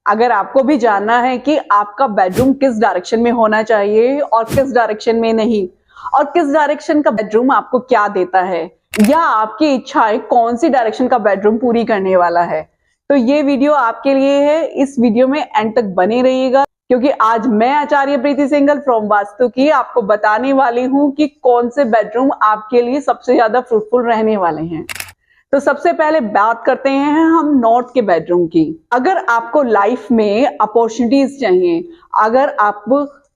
अगर आपको भी जानना है कि आपका बेडरूम किस डायरेक्शन में होना चाहिए और किस डायरेक्शन में नहीं, और किस डायरेक्शन का बेडरूम आपको क्या देता है, या आपकी इच्छाएं कौन सी डायरेक्शन का बेडरूम पूरी करने वाला है, तो ये वीडियो आपके लिए है। इस वीडियो में एंड तक बने रहिएगा, क्योंकि आज मैं आचार्य प्रीति सिंघल फ्रॉम वास्तु की आपको बताने वाली हूं कि कौन से बेडरूम आपके लिए सबसे ज्यादा फ्रूटफुल रहने वाले हैं। तो सबसे पहले बात करते हैं हम नॉर्थ के बेडरूम की। अगर आपको लाइफ में अपॉर्चुनिटीज चाहिए, अगर आप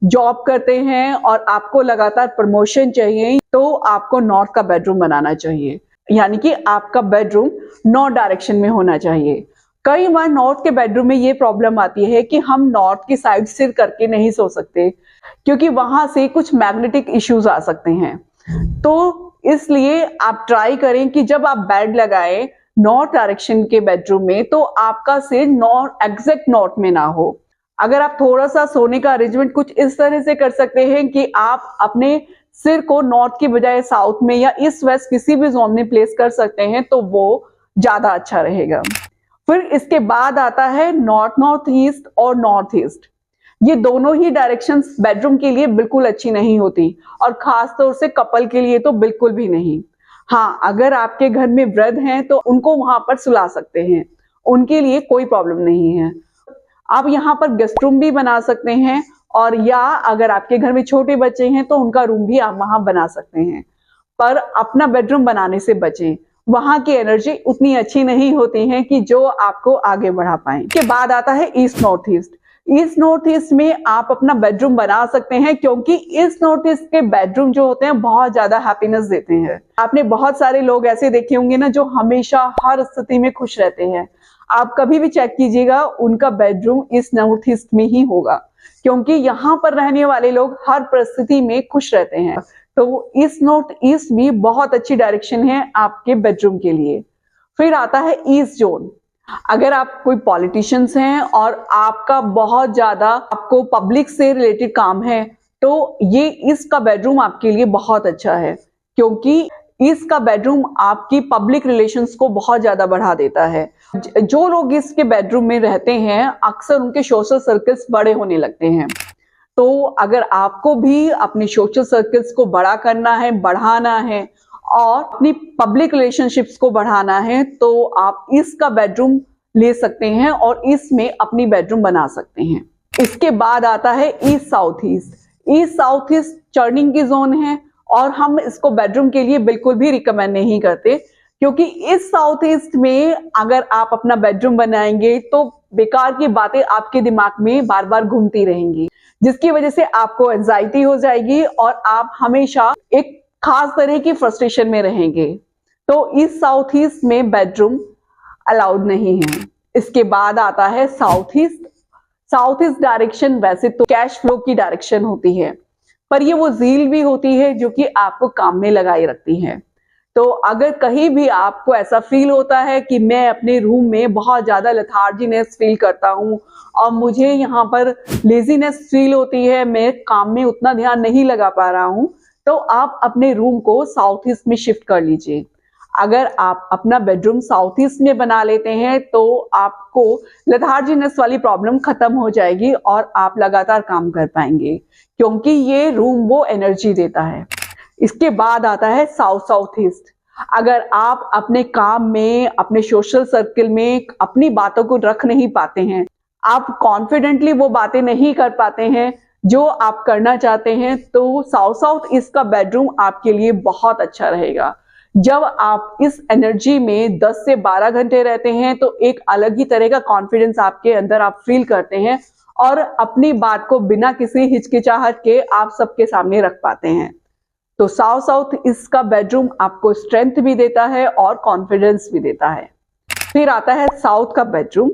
जॉब करते हैं और आपको लगातार प्रमोशन चाहिए, तो आपको नॉर्थ का बेडरूम बनाना चाहिए। यानी कि आपका बेडरूम नॉर्थ डायरेक्शन में होना चाहिए। कई बार नॉर्थ के बेडरूम में ये प्रॉब्लम आती है कि हम नॉर्थ की साइड सिर करके नहीं सो सकते, क्योंकि वहां से कुछ मैग्नेटिक इश्यूज आ सकते हैं। तो इसलिए आप ट्राई करें कि जब आप बेड लगाएं नॉर्थ डायरेक्शन के बेडरूम में, तो आपका सिर नॉर्थ एग्जैक्ट नॉर्थ में ना हो। अगर आप थोड़ा सा सोने का अरेंजमेंट कुछ इस तरह से कर सकते हैं कि आप अपने सिर को नॉर्थ की बजाय साउथ में या ईस्ट वेस्ट किसी भी जोन में प्लेस कर सकते हैं, तो वो ज्यादा अच्छा रहेगा। फिर इसके बाद आता है नॉर्थ नॉर्थ ईस्ट और नॉर्थ ईस्ट। ये दोनों ही डायरेक्शंस बेडरूम के लिए बिल्कुल अच्छी नहीं होती, और खास तौर से कपल के लिए तो बिल्कुल भी नहीं। हाँ, अगर आपके घर में वृद्ध हैं तो उनको वहां पर सुला सकते हैं, उनके लिए कोई प्रॉब्लम नहीं है। आप यहाँ पर गेस्ट रूम भी बना सकते हैं, और या अगर आपके घर में छोटे बच्चे हैं तो उनका रूम भी आप वहां बना सकते हैं। पर अपना बेडरूम बनाने से बचें, वहां की एनर्जी उतनी अच्छी नहीं होती है कि जो आपको आगे बढ़ा पाए। इसके बाद आता है east north east. East north east में आप अपना बेडरूम बना सकते हैं, क्योंकि ईस्ट नॉर्थ ईस्ट के बेडरूम जो होते हैं बहुत ज्यादा हैप्पीनेस देते हैं। आपने बहुत सारे लोग ऐसे देखे होंगे ना, जो हमेशा हर स्थिति में खुश रहते हैं। आप कभी भी चेक कीजिएगा, उनका बेडरूम ईस्ट नॉर्थ ईस्ट में ही होगा, क्योंकि यहाँ पर रहने वाले लोग हर परिस्थिति में खुश रहते हैं। तो ईस्ट नॉर्थ ईस्ट भी बहुत अच्छी डायरेक्शन है आपके बेडरूम के लिए। फिर आता है ईस्ट जोन। अगर आप कोई पॉलिटिशियंस हैं और आपका बहुत ज्यादा आपको पब्लिक से रिलेटेड काम है, तो ये ईस्ट का बेडरूम आपके लिए बहुत अच्छा है, क्योंकि ईस्ट का बेडरूम आपकी पब्लिक रिलेशंस को बहुत ज्यादा बढ़ा देता है। जो लोग ईस्ट के बेडरूम में रहते हैं, अक्सर उनके सोशल सर्कल्स बड़े होने लगते हैं। तो अगर आपको भी अपने सोशल सर्कल्स को बड़ा करना है, बढ़ाना है, और अपनी पब्लिक रिलेशनशिप्स को बढ़ाना है, तो आप इसका बेडरूम ले सकते हैं और इसमें अपनी बेडरूम बना सकते हैं। इसके बाद आता है east south east. East south east churning की जोन है, और हम इसको बेडरूम के लिए बिल्कुल भी रिकमेंड नहीं करते, क्योंकि इस साउथ ईस्ट में अगर आप अपना बेडरूम बनाएंगे तो बेकार की बातें आपके दिमाग में बार बार घूमती रहेंगी, जिसकी वजह से आपको एंजाइटी हो जाएगी और आप हमेशा एक खास तरह की फ्रस्ट्रेशन में रहेंगे। तो इस साउथ ईस्ट में बेडरूम अलाउड नहीं है। इसके बाद आता है south east. South east direction वैसे तो कैश फ्लो की डायरेक्शन होती है, पर ये वो झील भी होती है जो कि आपको काम में लगाए रखती है। तो अगर कहीं भी आपको ऐसा फील होता है कि मैं अपने रूम में बहुत ज्यादा लेथार्जीनेस फील करता हूँ और मुझे यहाँ पर लेजीनेस फील होती है, मैं काम में उतना ध्यान नहीं लगा पा रहा हूँ, तो आप अपने रूम को साउथ ईस्ट में शिफ्ट कर लीजिए। अगर आप अपना बेडरूम साउथ ईस्ट में बना लेते हैं, तो आपको लेथार्जीनेस वाली प्रॉब्लम खत्म हो जाएगी और आप लगातार काम कर पाएंगे, क्योंकि ये रूम वो एनर्जी देता है। इसके बाद आता है साउथ साउथ ईस्ट। अगर आप अपने काम में, अपने सोशल सर्कल में अपनी बातों को रख नहीं पाते हैं, आप कॉन्फिडेंटली वो बातें नहीं कर पाते हैं जो आप करना चाहते हैं, तो साउथ साउथ ईस्ट का बेडरूम आपके लिए बहुत अच्छा रहेगा। जब आप इस एनर्जी में 10 से 12 घंटे रहते हैं, तो एक अलग ही तरह का कॉन्फिडेंस आपके अंदर आप फील करते हैं, और अपनी बात को बिना किसी हिचकिचाहट के आप सबके सामने रख पाते हैं। तो साउथ साउथ ईस्ट का बेडरूम आपको स्ट्रेंथ भी देता है और कॉन्फिडेंस भी देता है। फिर आता है साउथ का बेडरूम।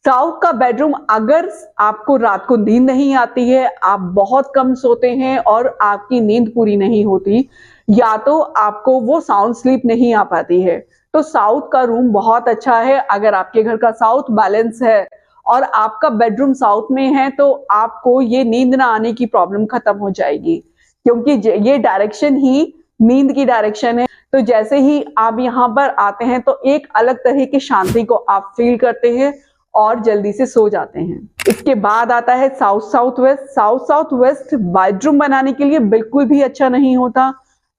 साउथ का बेडरूम, अगर आपको रात को नींद नहीं आती है, आप बहुत कम सोते हैं और आपकी नींद पूरी नहीं होती, या तो आपको वो साउंड स्लीप नहीं आ पाती है, तो साउथ का रूम बहुत अच्छा है। अगर आपके घर का साउथ बैलेंस है और आपका बेडरूम साउथ में है, तो आपको ये नींद ना आने की प्रॉब्लम खत्म हो जाएगी, क्योंकि ये डायरेक्शन ही नींद की डायरेक्शन है। तो जैसे ही आप यहाँ पर आते हैं, तो एक अलग तरह की शांति को आप फील करते हैं और जल्दी से सो जाते हैं। इसके बाद आता है south south west. South south west bedroom बनाने के लिए बिल्कुल भी अच्छा नहीं होता।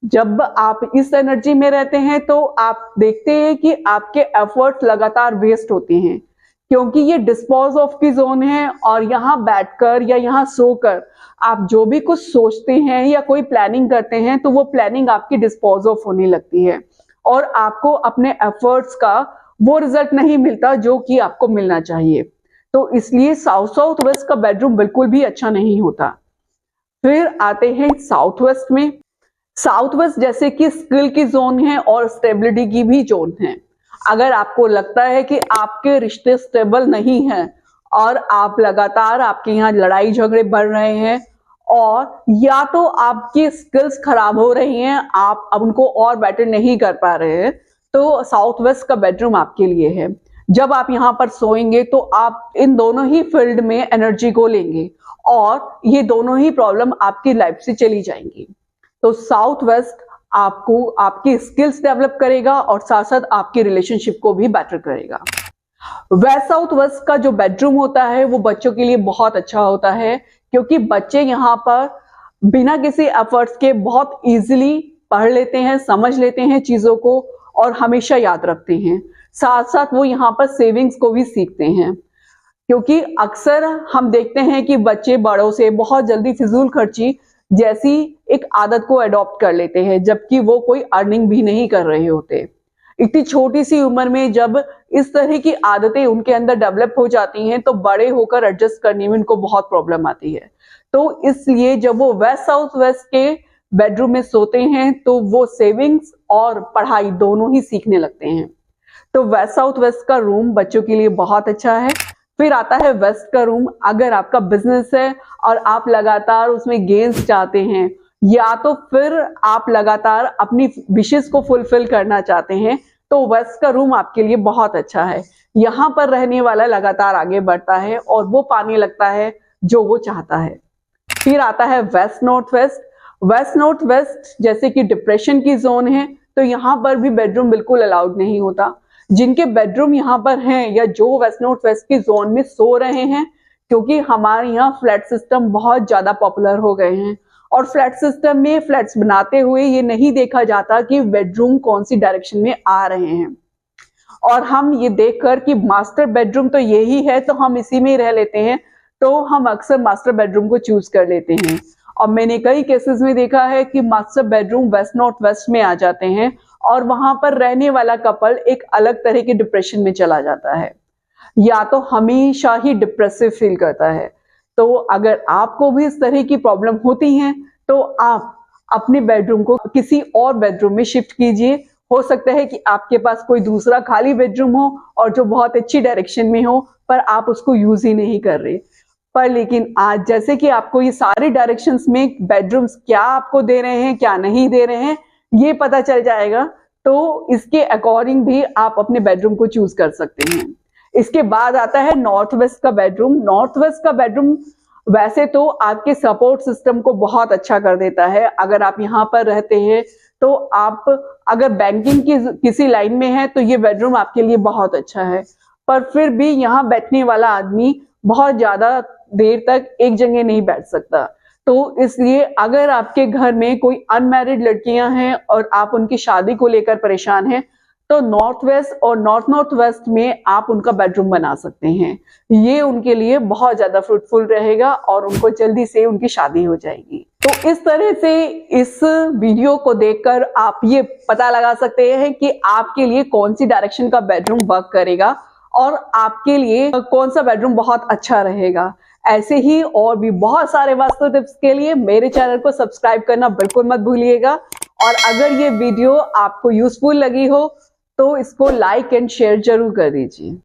जब आप इस एनर्जी में रहते हैं तो आप देखते हैं कि आपके एफर्ट्स लगातार वेस्ट होते हैं, क्योंकि ये डिस्पोज ऑफ की जोन है और यहाँ बैठकर या यहाँ सोकर आप जो भी कुछ सोचते हैं या कोई प्लानिंग करते हैं तो वो प्लानिंग आपकी डिस्पोज ऑफ होने लगती है और आपको अपने एफर्ट्स का वो रिजल्ट नहीं मिलता जो कि आपको मिलना चाहिए। तो इसलिए साउथ साउथ वेस्ट का बेडरूम बिल्कुल भी अच्छा नहीं होता। फिर आते हैं साउथ वेस्ट में। साउथ वेस्ट जैसे कि स्किल की जोन है और स्टेबिलिटी की भी जोन है। अगर आपको लगता है कि आपके रिश्ते स्टेबल नहीं हैं और आप लगातार आपके यहाँ लड़ाई झगड़े बढ़ रहे हैं और या तो आपकी स्किल्स खराब हो रही हैं, आप अब उनको और बेटर नहीं कर पा रहे हैं, तो साउथ वेस्ट का बेडरूम आपके लिए है। जब आप यहाँ पर सोएंगे तो आप इन दोनों ही फील्ड में एनर्जी को लेंगे और ये दोनों ही प्रॉब्लम आपकी लाइफ से चली जाएंगी। तो साउथ वेस्ट आपको आपकी स्किल्स डेवलप करेगा और साथ साथ आपकी रिलेशनशिप को भी बेटर करेगा। वेस्ट साउथ वेस्ट का जो बेडरूम होता है वो बच्चों के लिए बहुत अच्छा होता है, क्योंकि बच्चे यहाँ पर बिना किसी एफर्ट्स के बहुत इजीली पढ़ लेते हैं, समझ लेते हैं चीजों को और हमेशा याद रखते हैं। साथ साथ वो यहाँ पर सेविंग्स को भी सीखते हैं, क्योंकि अक्सर हम देखते हैं कि बच्चे बड़ों से बहुत जल्दी फिजूल खर्ची जैसी एक आदत को अडॉप्ट कर लेते हैं, जबकि वो कोई अर्निंग भी नहीं कर रहे होते। इतनी छोटी सी उम्र में जब इस तरह की आदतें उनके अंदर डेवलप हो जाती हैं तो बड़े होकर एडजस्ट करने में उनको बहुत प्रॉब्लम आती है। तो इसलिए जब वो वेस्ट साउथ वेस्ट के बेडरूम में सोते हैं तो वो सेविंग्स और पढ़ाई दोनों ही सीखने लगते हैं। तो वेस्ट साउथ वेस्ट का रूम बच्चों के लिए बहुत अच्छा है। फिर आता है वेस्ट का रूम। अगर आपका बिजनेस है और आप लगातार उसमें गेन्स चाहते हैं या तो फिर आप लगातार अपनी विशेस को फुलफिल करना चाहते हैं तो वेस्ट का रूम आपके लिए बहुत अच्छा है। यहाँ पर रहने वाला लगातार आगे बढ़ता है और वो पाने लगता है जो वो चाहता है। फिर आता है west north west. West north west जैसे कि डिप्रेशन की जोन है, तो यहाँ पर भी बेडरूम बिल्कुल अलाउड नहीं होता। जिनके बेडरूम यहाँ पर हैं या जो वेस्ट नॉर्थ वेस्ट की जोन में सो रहे हैं, क्योंकि हमारे यहाँ फ्लैट सिस्टम बहुत ज्यादा पॉपुलर हो गए हैं और फ्लैट सिस्टम में फ्लैट्स बनाते हुए ये नहीं देखा जाता कि बेडरूम कौन सी डायरेक्शन में आ रहे हैं और हम ये देखकर कि मास्टर बेडरूम तो यही है तो हम इसी में ही रह लेते हैं, तो हम अक्सर मास्टर बेडरूम को चूज कर लेते हैं। और मैंने कई केसेस में देखा है कि master bedroom west north west में आ जाते हैं और वहां पर रहने वाला कपल एक अलग तरह के डिप्रेशन में चला जाता है या तो हमेशा ही डिप्रेसिव फील करता है। तो अगर आपको भी इस तरह की प्रॉब्लम होती है तो आप अपने बेडरूम को किसी और बेडरूम में शिफ्ट कीजिए। हो सकता है कि आपके पास कोई दूसरा खाली बेडरूम हो और जो बहुत अच्छी डायरेक्शन में हो, पर आप उसको यूज ही नहीं कर रहे। पर लेकिन आज जैसे कि आपको ये सारे डायरेक्शंस में बेडरूम्स क्या आपको दे रहे हैं, क्या नहीं दे रहे हैं, ये पता चल जाएगा, तो इसके अकॉर्डिंग भी आप अपने बेडरूम को चूज कर सकते हैं। इसके बाद आता है नॉर्थ वेस्ट का बेडरूम। नॉर्थ वेस्ट का बेडरूम वैसे तो आपके सपोर्ट सिस्टम को बहुत अच्छा कर देता है। अगर आप यहाँ पर रहते हैं तो आप अगर बैंकिंग की किसी लाइन में है तो ये बेडरूम आपके लिए बहुत अच्छा है, पर फिर भी यहाँ बैठने वाला आदमी बहुत ज्यादा देर तक एक जगह नहीं बैठ सकता। तो इसलिए अगर आपके घर में कोई अनमैरिड लड़कियां हैं और आप उनकी शादी को लेकर परेशान हैं तो नॉर्थ वेस्ट और नॉर्थ वेस्ट में आप उनका बेडरूम बना सकते हैं। ये उनके लिए बहुत ज्यादा फ्रूटफुल रहेगा और उनको जल्दी से उनकी शादी हो जाएगी। तो इस तरह से इस वीडियो को देखकर आप ये पता लगा सकते हैं कि आपके लिए कौन सी डायरेक्शन का बेडरूम वर्क करेगा और आपके लिए कौन सा बेडरूम बहुत अच्छा रहेगा। ऐसे ही और भी बहुत सारे वास्तु टिप्स के लिए मेरे चैनल को सब्सक्राइब करना बिल्कुल मत भूलिएगा। और अगर ये वीडियो आपको यूजफुल लगी हो तो इसको लाइक एंड शेयर जरूर कर दीजिए।